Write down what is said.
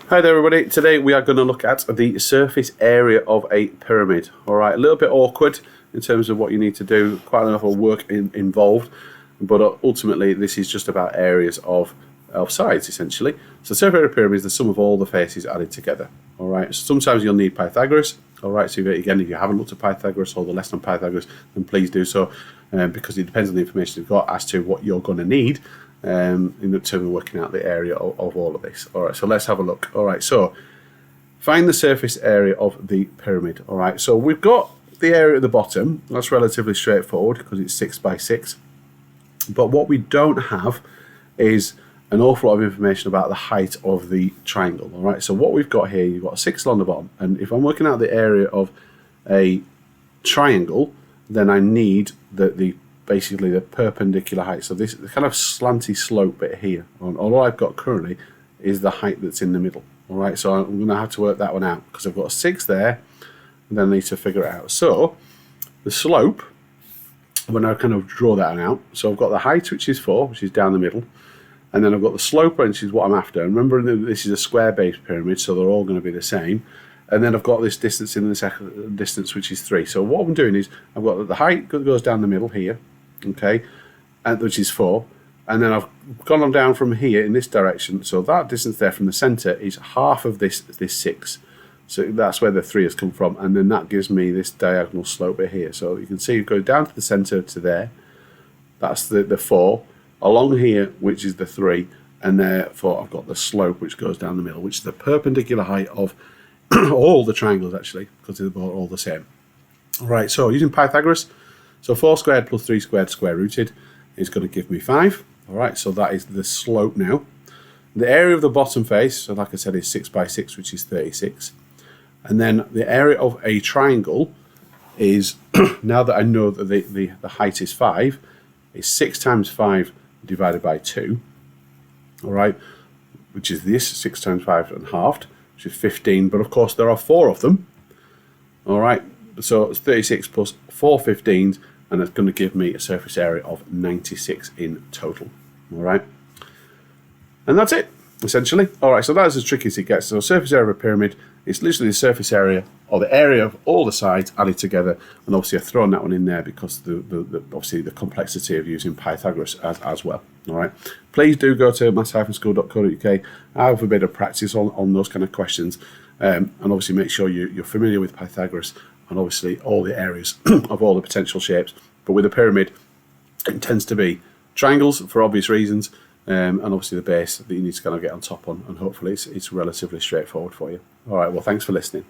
Hi there everybody, today we are going to look at the surface area of a pyramid. Alright, a little bit awkward in terms of what you need to do, quite enough of work involved, but ultimately this is just about areas of sides essentially. So the surface area of a pyramid is the sum of all the faces added together. Alright, so sometimes you'll need Pythagoras. Alright, so if you haven't looked at Pythagoras or the lesson on Pythagoras, then please do so, because it depends on the information you've got as to what you're going to need in terms of working out the area of all of this. Alright, so let's have a look. Alright, so find the surface area of the pyramid. Alright, so we've got the area at the bottom. That's relatively straightforward because it's 6 by 6. But what we don't have is an awful lot of information about the height of the triangle. Alright, so what we've got here, you've got a 6 on the bottom, and if I'm working out the area of a triangle, then I need basically the perpendicular height. So this kind of slanty slope bit here, all I've got currently is the height that's in the middle. Alright, so I'm going to have to work that one out because I've got a 6 there, and then I need to figure it out. So the slope, when I kind of draw that out, so I've got the height, which is 4, which is down the middle, and then I've got the slope, which is what I'm after. And remember, this is a square-based pyramid, so they're all going to be the same. And then I've got this distance in the second distance, which is 3. So what I'm doing is I've got the height goes down the middle here, okay, which is 4, and then I've gone on down from here in this direction. So that distance there from the centre is half of this 6. So that's where the 3 has come from, and then that gives me this diagonal slope bit here. So you can see it goes down to the centre to there. That's the 4 along here, which is the 3, and therefore I've got the slope which goes down the middle, which is the perpendicular height of all the triangles actually, because they're all the same. Right, so using Pythagoras, so 4 squared plus 3 squared square rooted is going to give me 5. Alright, so that is the slope now. The area of the bottom face, so like I said, is 6 by 6, which is 36. And then the area of a triangle is, now that I know that the height is 5, is 6 times 5 divided by 2. Alright, which is this, 6 times 5 and halved, which is 15. But of course there are 4 of them. Alright, so it's 36 plus 4 15s, and it's going to give me a surface area of 96 in total. Alright, and that's it, essentially. Alright, so that's as tricky as it gets. So surface area of a pyramid is literally the surface area, or the area of all the sides added together. And obviously I've thrown that one in there because obviously the complexity of using Pythagoras as well. Alright, please do go to maths-school.co.uk. I have a bit of practice on those kind of questions, and obviously make sure you're familiar with Pythagoras and obviously all the areas of all the potential shapes. But with a pyramid, it tends to be triangles for obvious reasons, and obviously the base that you need to kind of get on top on, and hopefully it's relatively straightforward for you. All right, well, thanks for listening.